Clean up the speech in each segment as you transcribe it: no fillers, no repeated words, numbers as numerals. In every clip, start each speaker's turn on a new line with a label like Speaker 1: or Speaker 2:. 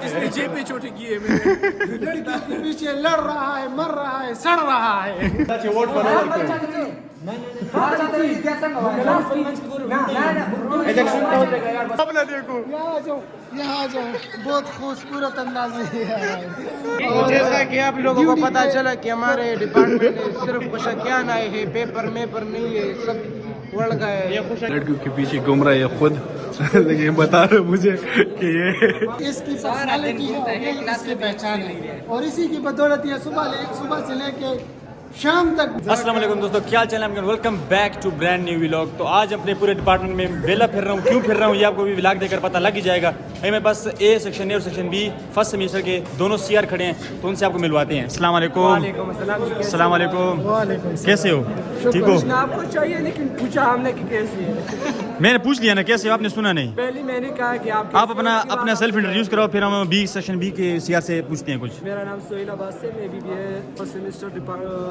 Speaker 1: इसने जेब में चोटी की है मेरे। लड़की के पीछे लड़ रहा है, मर रहा है, सड़ रहा है।
Speaker 2: वोट बनाओ
Speaker 1: यहाँ आ जाओ, बहुत खूबसूरत अंदाज में
Speaker 3: जैसा कि आप लोगों को पता चला कि हमारे डिपार्टमेंट में सिर्फ खुशकियान आए हैं, पेपर मेपर नहीं है, सब उड़ गए।
Speaker 2: लड़कियों के पीछे घूम रहा है खुद लेकिन बता रहे मुझे कि ये
Speaker 1: इसकी पर्सनालिटी है, ये इसकी पहचान है और इसी की बदौलत ये सुबह से लेके शाम तक।
Speaker 4: अस्सलाम वालेकुम दोस्तों, क्या चल रहा है? Welcome back to brand new vlog. तो आज अपने पूरे डिपार्टमेंट में बेला फिर रहा हूँ। क्यों फिर रहा हूँ ये आपको भी व्लॉग देखकर पता लग ही जाएगा। अभी मेरे पास ए सेक्शन ए और सेक्शन बी फर्स्ट सेमेस्टर के दोनों सीआर खड़े हैं, तो उनसे आपको मिलवाते हैं। अस्सलाम वालेकुम। अस्सलाम वालेकुम। कैसे हो? ठीक हो?
Speaker 3: आपको चाहिए लेकिन पूछा हमने कि कैसे है।
Speaker 4: मैंने पूछ लिया ना कैसे हो, आपने सुना नहीं।
Speaker 3: पहले मैंने कहा कि आप
Speaker 4: अपना सेल्फ इंट्रोड्यूस कराओ, फिर हम बी सेक्शन बी के सीआर से पूछते हैं कुछ।
Speaker 3: मेरा नाम सोहेल अब्बास है, मैं BBA first semester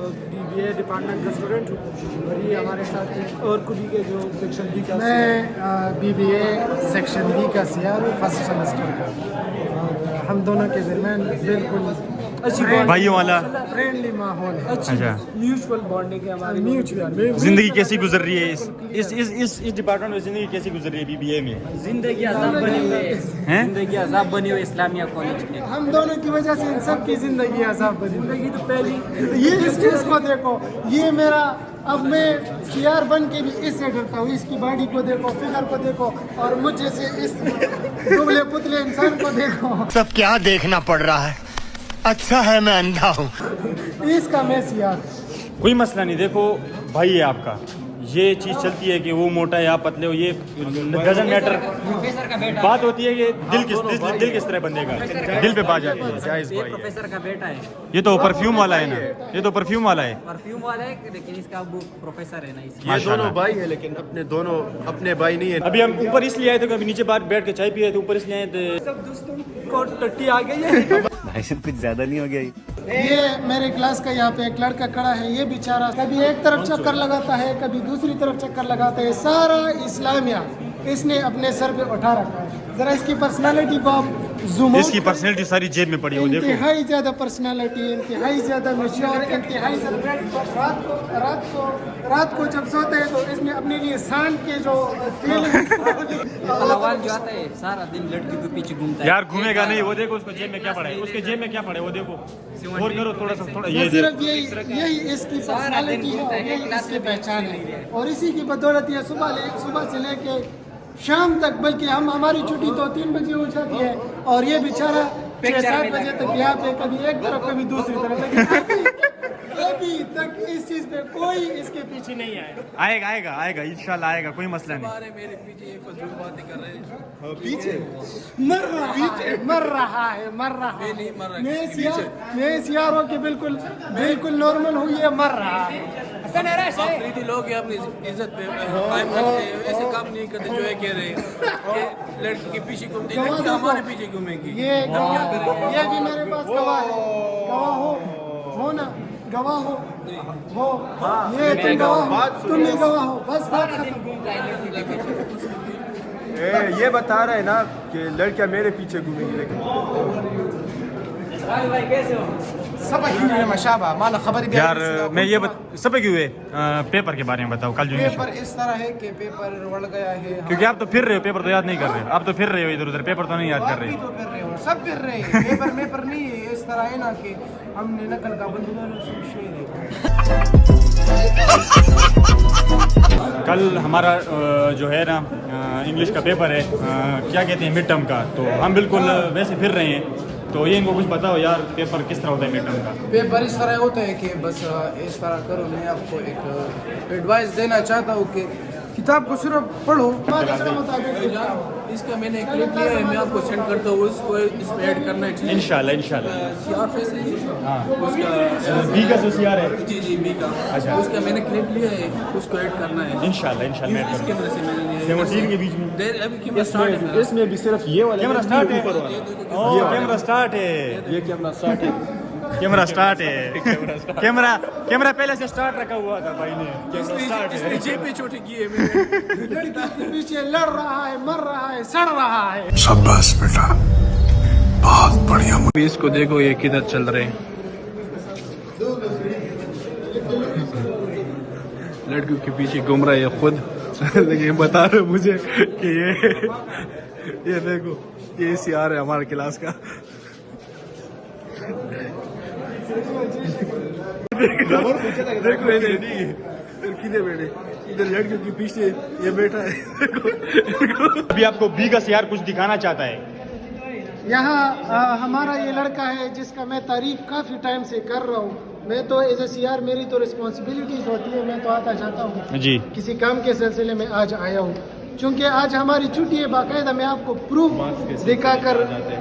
Speaker 3: BBA department का स्टूडेंट हूँ और ये हमारे साथ और कुली के जो सेक्शन बी का
Speaker 1: मैं बीबीए सेक्शन बी का सीआर हूँ फर्स्ट सेमेस्टर का। और हम दोनों के दरमियान बिल्कुल अच्छी
Speaker 4: भाइयों वाला
Speaker 1: फ्रेंडली माहौल है।
Speaker 4: अच्छा,
Speaker 3: म्यूचुअल बॉन्डिंग है हमारी।
Speaker 1: म्यूचुअल
Speaker 4: जिंदगी कैसी गुजर रही है इस डिपार्टमेंट में? जिंदगी कैसी गुजर रही है बीबीए में?
Speaker 5: जिंदगी अजाब बनी हुई है,
Speaker 4: हैं?
Speaker 5: जिंदगी अजाब बनी हुई है इस्लामिया कॉलेज के।
Speaker 1: हम दोनों की वजह से इन सब की जिंदगी आजाद बनी। जिंदगी तो पहली ये इस चीज को देखो, ये मेरा अब मैं सीआर बन के भी इससे डरता हूँ। इसकी बॉडी को देखो, फिगर को देखो और मुझे से इस दुबले पुतले इंसान को देखो।
Speaker 6: सब क्या देखना पड़ रहा है? अच्छा है मैं अंधा हूँ।
Speaker 1: इसका मैं सीआर।
Speaker 4: कोई मसला नहीं। देखो भाई है आपका, ये चीज़ चलती है कि वो मोटा है आप पतले हो, ये डजंट मैटर।
Speaker 5: प्रोफेसर का बेटा
Speaker 4: बात होती है कि दिल किस तरह बंदे का दिल पे बात जाती है। जायज़
Speaker 5: ये
Speaker 4: भाई है।
Speaker 5: प्रोफेसर का बेटा है,
Speaker 4: ये तो परफ्यूम वाला है ना, ये तो परफ्यूम वाला है।
Speaker 5: परफ्यूम वाला है लेकिन इसका वो प्रोफेसर है ना इसलिए।
Speaker 2: ये दोनों भाई है लेकिन दोनों अपने भाई नहीं है।
Speaker 4: अभी हम ऊपर इसलिए आए थे, कभी नीचे बाहर बैठ के चाय पिए थे, ऊपर इसलिए आए थे।
Speaker 3: सब दोस्तों को टट्टी आ गई है।
Speaker 6: भाई साहब कुछ ज्यादा नहीं हो गया?
Speaker 1: ये मेरे क्लास का यहाँ पे एक लड़का खड़ा है, ये बेचारा कभी एक तरफ चक्कर लगाता है, कभी दूसरी तरफ चक्कर लगाता है। सारा इस्लामिया इसने अपने सर पे उठा रखा है। जरा इसकी पर्सनालिटी को आप जूम
Speaker 4: इसकी पर्सनैलिटी सारी जेब में पड़ी है, वो देखो।
Speaker 1: इंतहाई ज्यादा पर्सनालिटी, इंतहाई ज्यादा मैच्योर, इंतहाई ज्यादा। रात को जब सोते हैं तो इसने अपने लिए सांड के जो
Speaker 5: पहलवान जो आता है सारा दिन लड़की के पीछे घूमता है।
Speaker 4: यार घूमेगा नहीं, वो देखो उसको जेब में क्या पड़ा है, उसके जेब में क्या पड़ा है वो देखो। और करो थोड़ा सा, थोड़ा ये
Speaker 1: सिर्फ यही इसकी पर्सनालिटी है, यही इसकी पहचान है और इसी की बदौलत ये सुबह से लेके शाम तक, बल्कि हमारी छुट्टी तो 3 बजे हो जाती है और ये बेचारा 6-7 बजे तक यहाँ पे कभी एक तरफ कभी दूसरी तरफ। लेकिन अभी तक इस चीज पे कोई इसके पीछे नहीं आया।
Speaker 4: आएगा इंशाल्लाह आएगा, कोई मसला नहीं।
Speaker 1: मेरे पीछे ये फजूल बातें कर रहे हैं। पीछे मर रहा है। मैं सीआरओ के बिल्कुल नॉर्मल हूँ, ये मर रहा है।
Speaker 7: अफरीदी लोग ये अपनी इज्जत पे कायम रखते हैं, ऐसे काम नहीं करते जो ये कह रहे हैं कि लड़की के पीछे घूमती है, लड़की हमारे पीछे घूमेगी।
Speaker 1: ये भी मेरे पास गवाह है। हो ना, गवाह हो वो। ये तुम गवाह हो, तुम भी गवाह हो। बस बात खत्म।
Speaker 2: ये बता रहे हैं ना कि लड़कियां मेरे पीछे घूमेंगी लेकिन
Speaker 4: यार मैं ये सब क्यों है पेपर के बारे में बताओ। कल जो
Speaker 3: पेपर इस तरह है कि पेपर उड़ गया है।
Speaker 4: क्योंकि आप तो फिर रहे हो, पेपर तो याद नहीं कर रहे हो। आप तो फिर रहे हो इधर उधर, पेपर तो नहीं याद कर रहे हो।
Speaker 3: तो फिर रहे हो, सब फिर रहे हैं। पेपर नहीं है, इस तरह है ना कि हमने नकल का बंदूक
Speaker 4: कल हमारा जो है ना इंग्लिश का पेपर है, क्या कहते हैं मिड टर्म का, तो हम बिल्कुल वैसे फिर रहे हैं। तो ये इनको कुछ बताओ यार, पेपर किस तरह होता है मिड टर्म का?
Speaker 3: पेपर इस तरह होता है कि बस इस तरह करो। मैं आपको एक एडवाइस देना चाहता हूँ कि किताब को सिर्फ पढ़ो।
Speaker 7: इसका मैंने क्लिप लिया है, मैं आपको सेंड करता हूँ, उसको इसमें ऐड करना है।
Speaker 4: इंशाल्लाह
Speaker 7: सीआर फेस है
Speaker 4: हाँ।
Speaker 7: उसका
Speaker 4: बी का जो सीआर है,
Speaker 7: जी बी का।
Speaker 4: अच्छा।
Speaker 7: उसका मैंने क्लिप लिया है, उसको ऐड करना है
Speaker 4: इंशाल्लाह
Speaker 7: इस कैमरे से मैंने लिया है।
Speaker 4: 17 के बीच में
Speaker 7: अभी कैमरा स्टार्ट है मेरा।
Speaker 2: इसमें भी सिर्फ ये वाला
Speaker 4: कैमरा स्टार्ट है।
Speaker 7: ये देखो
Speaker 4: कैमरा स्टार्ट है।
Speaker 2: ये कैमरा स्टार्ट है।
Speaker 4: कैमरा स्टार्ट है। कैमरा पहले से स्टार्ट रखा हुआ था भाई ने।
Speaker 7: इसने जेब में चोटी की है मेरे।
Speaker 1: लड़की के पीछे लड़ रहा है, मर रहा है, सड़ रहा है।
Speaker 6: शाबाश बेटा,
Speaker 2: अभी इसको देखो ये किधर चल रहे हैं। लड़कियों के पीछे घूम रहा है ये खुद लेकिन बता रहे मुझे कि ये देखो ये सीआर है हमारे क्लास का। देखो किधर बैठे इधर लड़कियों के पीछे ये बैठा है।
Speaker 4: अभी आपको बी का सीआर कुछ दिखाना चाहता है।
Speaker 1: यहाँ हमारा ये लड़का है जिसका मैं तारीफ काफ़ी टाइम से कर रहा हूँ। मैं तो एज ए सीआर मेरी तो रिस्पॉन्सिबिलिटीज़ होती है, मैं तो आता जाता हूँ
Speaker 4: जी।
Speaker 1: किसी काम के सिलसिले में आज आया हूँ। चूँकि आज हमारी छुट्टी है, बाकायदा मैं आपको प्रूफ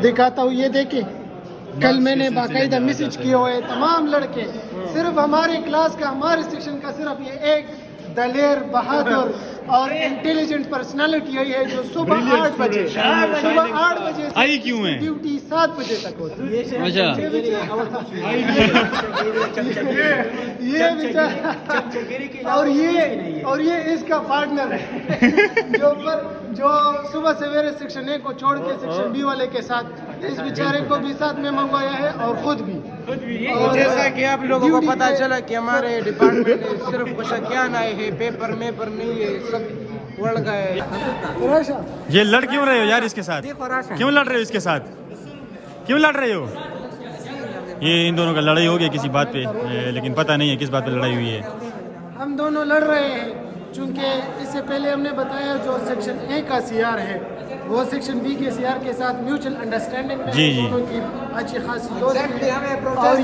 Speaker 1: दिखाता हूँ। ये देखें, कल मैंने बाकायदा मैसेज किए हुए तमाम लड़के, सिर्फ हमारे क्लास का हमारे सेक्शन का सिर्फ ये एक दलेर बहादुर और इंटेलिजेंट पर्सनालिटी यही है जो सुबह 8 बजे
Speaker 4: आई क्यों है?
Speaker 1: ड्यूटी 7 बजे तक होती है।
Speaker 4: अच्छा
Speaker 1: ये बेचारा और ये इसका पार्टनर है जो सुबह सवेरे सेक्शन ए को छोड़ के सेक्शन बी वाले के साथ इस बेचारे को भी साथ में मंगवाया है और खुद भी।
Speaker 3: और जैसा कि आप लोगों को पता चला कि हमारे डिपार्टमेंट में सिर्फ खुशकियान आए हैं, पेपर में पर नहीं है, सब उड़ गए।
Speaker 4: ये लड़ क्यों रहे हो यार इसके साथ? क्यों लड़ रहे हो इसके साथ? क्यों लड़ रहे हो? ये इन दोनों का लड़ाई हो गई किसी बात पे, लेकिन पता नहीं है किस बात पे लड़ाई हुई है।
Speaker 1: हम दोनों लड़ रहे हैं चूँकि इससे पहले हमने बताया जो सेक्शन ए का सीआर है वो सेक्शन बी के सीआर के साथ म्यूचुअल अंडरस्टैंडिंग में
Speaker 4: जी।
Speaker 1: दोनों की अच्छी खासी दोस्ती है। और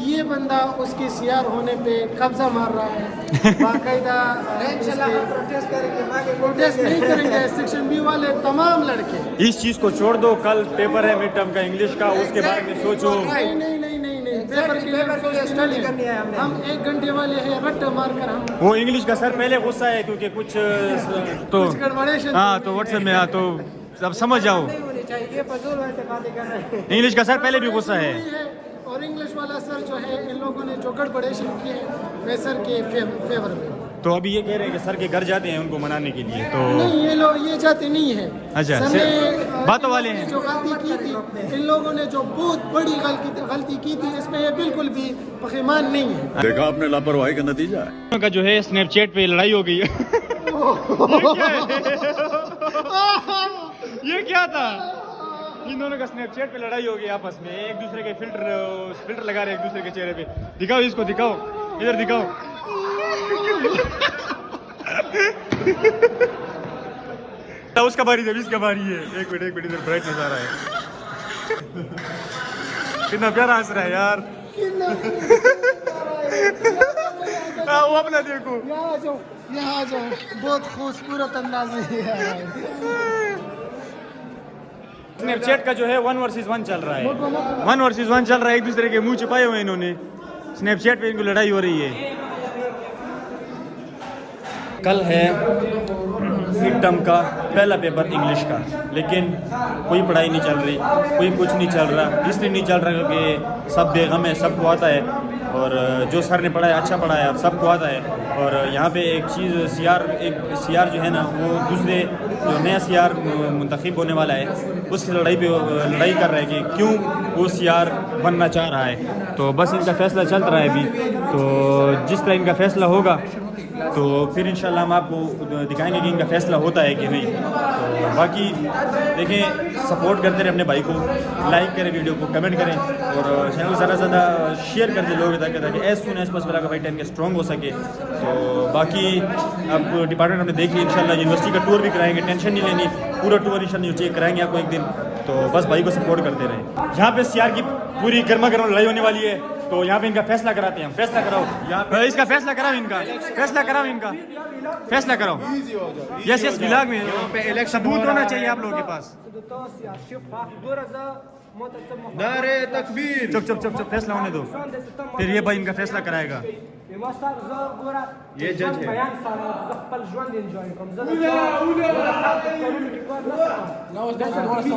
Speaker 1: ये बंदा उसके सीआर होने पे कब्जा मार रहा है बाकायदा। प्रोटेस्ट नहीं करेंगे सेक्शन बी वाले तमाम लड़के।
Speaker 4: इस चीज को छोड़ दो, कल पेपर है मिड टर्म का इंग्लिश का, उसके बारे में सोचो।
Speaker 1: नहीं पेपर के लिए हम 1 घंटे वाले हैं, रट्टा मारकर हम
Speaker 4: वो इंग्लिश का सर पहले गुस्सा है क्योंकि कुछ तो हाँ तो व्हाट्सएप में तो अब समझ जाओ। इंग्लिश का सर पहले भी गुस्सा है।
Speaker 1: और इंग्लिश वाला सर जो है इन लोगों ने जो गड़बड़ेशन किए वे सर के फेवर में।
Speaker 4: तो अभी ये कह रहे हैं कि सर के घर जाते हैं उनको मनाने के लिए। तो
Speaker 1: नहीं ये लोग ये जाते नहीं है।
Speaker 4: अच्छा
Speaker 1: सर ने
Speaker 4: बातों वाले हैं।
Speaker 1: जो गलती की थी इन लोगों ने जो बहुत बड़ी गलती की थी इसमें ये बिल्कुल भी पखेमान नहीं है।
Speaker 8: देखा आपने लापरवाही का नतीजा है।
Speaker 4: उनका जो है स्नैपचैट पे लड़ाई हो गई है। ये क्या था? इन दोनों का स्नैपचैट पे लड़ाई हो गई आपस में, एक दूसरे के फिल्टर लगा रहे एक दूसरे के चेहरे पे। दिखाओ इसको, दिखाओ इधर दिखाओ। उसका बारी है, इसका बारी है। एक मिनट इधर ब्राइटनेस आ रहा है। कितना प्यारा हंस रहा है यार। वो अपना देखो।
Speaker 1: यहाँ आ जाओ बहुत खूबसूरत अंदाज में।
Speaker 4: स्नैपचैट का जो है 1 वर्सेस 1 चल रहा है। 1 वर्सेस 1 चल रहा है, एक दूसरे के मुंह छुपाए हुए इन्होंने। स्नैपचैट पे इनको लड़ाई हो रही है। कल है मिड टर्म का पहला पेपर इंग्लिश का, लेकिन कोई पढ़ाई नहीं चल रही, कोई कुछ नहीं चल रहा। इसलिए नहीं चल रहा क्योंकि सब बेगम है, सबको आता है और जो सर ने पढ़ाया अच्छा पढ़ाया, सबको आता है। और यहाँ पे एक चीज़ सीआर जो है ना वो दूसरे जो नया सीआर मुंतखब होने वाला है उसकी लड़ाई कर रहा है कि क्यों वो सीआर बनना चाह रहा है। तो बस इनका फैसला चल रहा है अभी। तो जिस तरह इनका फैसला होगा तो फिर इंशाल्लाह हम आपको दिखाएंगे कि इनका फैसला होता है कि नहीं। तो बाकी देखें, सपोर्ट करते रहे अपने भाई को, लाइक करें वीडियो को, कमेंट करें और चैनल को ज़्यादा से ज़्यादा शेयर कर दें लोग ताकि एज सुन एज पॉसिबल आपका भाई 10 के स्ट्रॉन्ग हो सके। तो बाकी अब डिपार्टमेंट हमने देख ली, इंशाल्लाह यूनिवर्सिटी का टूर भी कराएंगे, टेंशन नहीं लेनी, पूरा टूर इंशाल्लाह चेक कराएंगे आपको एक दिन। तो बस भाई को सपोर्ट करते रहे। यहाँ पे सीआर की पूरी गर्मा गर्म लड़ाई होने वाली है, तो यहाँ पे इनका फैसला कराते हैं हम। फैसला कराओ यहाँ पे, इसका फैसला कराओ, इनका फैसला कराओ, इनका फैसला कराओ। यस विलाग में सबूत होना चाहिए आप लोगों के पास।
Speaker 3: नारे तकबीर।
Speaker 4: चुप फैसला होने दो, फिर ये भाई इनका फैसला कराएगा।
Speaker 2: ये जज है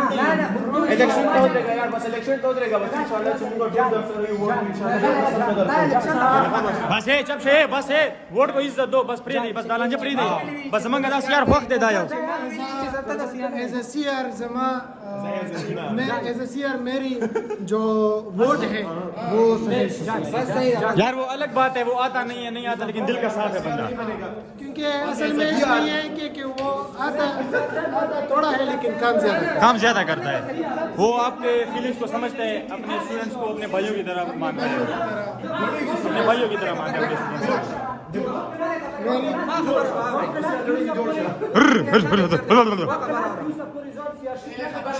Speaker 2: इलेक्शन तो होगा यार बस इलेक्शन तो होगा बस इंशाल्लाह चुनूंगा जो दफ्तर में वोट इंशाल्लाह
Speaker 4: बस है जब से बस है वोट को इज्जत दो बस फ्री नहीं बस दालांजे फ्री नहीं बस मंगा दास यार वक्त दे दायो
Speaker 1: एज ए सीआर जमा मैं एज ए सीआर मेरी जो वोट है वो सही
Speaker 4: यार वो अलग बात है वो आता नहीं है नहीं आता लेकिन दिल का साफ है बंदा
Speaker 1: क्योंकि असल में इसमें ये है कि वो आता थोड़ा है लेकिन काम
Speaker 4: ज्यादा करता है वो आपके फीलिंग्स को समझते हैं अपने स्टूडेंट्स को अपने भाइयों की तरह मानते हैं अपने भाइयों की तरह मानते हैं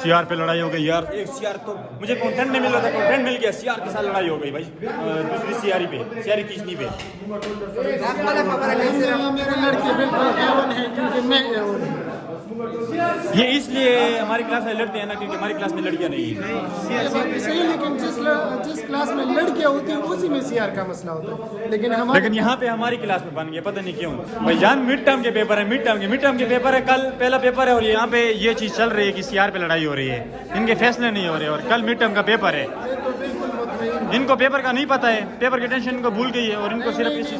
Speaker 4: सीआर पे लड़ाई हो गई यार एक सीआर तो मुझे कंटेंट नहीं मिल रहा था कंटेंट मिल गया सीआर के साथ लड़ाई हो गई भाई दूसरी सीआर पे सीआर किसनी पे
Speaker 1: मेरे लड़के बिल्कुल A1 है क्योंकि मैं A1 हूं
Speaker 4: ये इसलिए हमारी क्लास में लड़ते हैं ना क्योंकि हमारी क्लास में लड़कियां नहीं है
Speaker 1: ये बात भी सही लेकिन जिस क्लास में लड़कियां होती हैं उसी में सीआर का मसला होता है लेकिन
Speaker 4: यहाँ पे हमारी क्लास में बन गया पता नहीं क्यों भाई जान मिड टर्म के पेपर है मिड टर्म के पेपर है कल पहला पेपर है और यहाँ पे ये चीज चल रही है कि सीआर पे लड़ाई हो रही है इनके फैसले नहीं हो रहे और कल मिड टर्म का पेपर है इनको पेपर का नहीं पता है पेपर की टेंशन इनको भूल गई है और इनको सिर्फ इस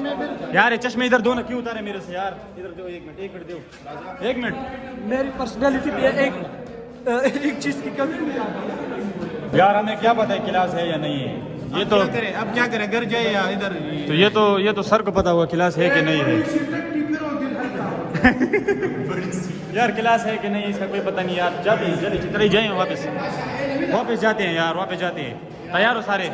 Speaker 4: यार ये चश्मे इधर दो ना क्यों उतारे मेरे से यार इधर दो एक मिनट दो एक मिनट
Speaker 3: मेरी पर्सनालिटी भी एक चीज की कमी
Speaker 4: यार हमें क्या पता है क्लास है या नहीं है ये तो
Speaker 3: अब क्या करें घर जाए या इधर
Speaker 4: तो ये तो सर को पता हुआ क्लास है कि नहीं है यार क्लास है कि नहीं इसका कोई पता नहीं यार जाते हैं जल्दी चित्र ही जाए वापस जाते हैं यार वापस जाते हैं तैयार हो सारे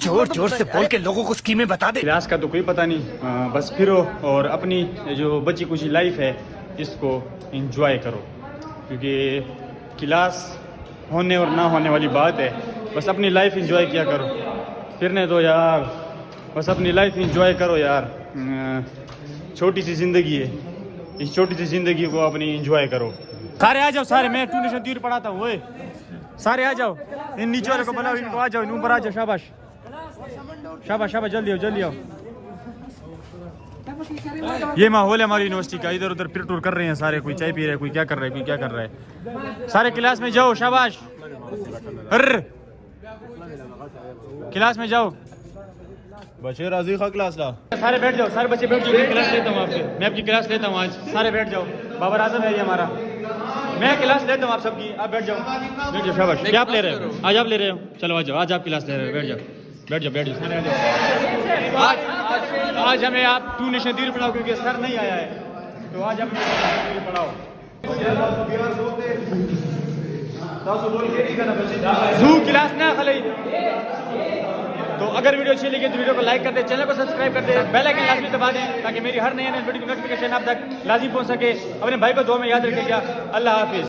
Speaker 6: जोर जोर से बोल के लोगों को स्कीमें बता दे
Speaker 4: क्लास का तो कोई पता नहीं बस फिरो और अपनी जो बची कुछ लाइफ है इसको एंजॉय करो क्योंकि क्लास होने और ना होने वाली बात है बस अपनी लाइफ एंजॉय किया करो फिरने दो यार बस अपनी लाइफ एंजॉय करो यार छोटी सी जिंदगी है इस छोटी सी जिंदगी को अपनी एंजॉय करो सारे आ जाओ सारे मैं ट्यूशन तीर पढ़ाता हूँ ओए सारे आ जाओ इन नीचे वाले को बुलाओ इनको आ जाओ इन ऊपर आ जाओ शाबाश शाबाश जल्दी आओ ये माहौल है हमारी यूनिवर्सिटी का इधर उधर फिर टूर कर रहे हैं सारे कोई चाय पी रहा है कोई क्या कर रहा है सारे क्लास में जाओ शाबाश क्लास में जाओ
Speaker 2: बच्चे राजी खा क्लास ला
Speaker 4: सारे बैठ जाओ सारे बच्चे बैठ जाओ क्लास लेता हूँ आपके मैं आपकी क्लास लेता हूँ आज सारे बैठ जाओ बाबर आजम है ये हमारा मैं क्लास लेता हूँ आप सबकी आप बैठ जाओ शाबाश क्या आप ले रहे हो आज आप ले रहे हो चलो आ जाओ आज आप क्लास ले रहे हो बैठ जाओ सारे आ जाओ आज हमें आप ट्यूशन तीर पढ़ाओ क्योंकि सर नहीं आया है तो आज आप पढ़ाओ क्लास ना खाली तो अगर वीडियो अच्छी लगी तो वीडियो को लाइक कर दे चैनल को सब्सक्राइब कर दे बेल आइकन लाजमी दबा दें ताकि मेरी हर नई वीडियो की नोटिफिकेशन आप तक लाजमी पहुंच सके अपने भाई को दुआ में याद रखिएगा अल्लाह हाफिज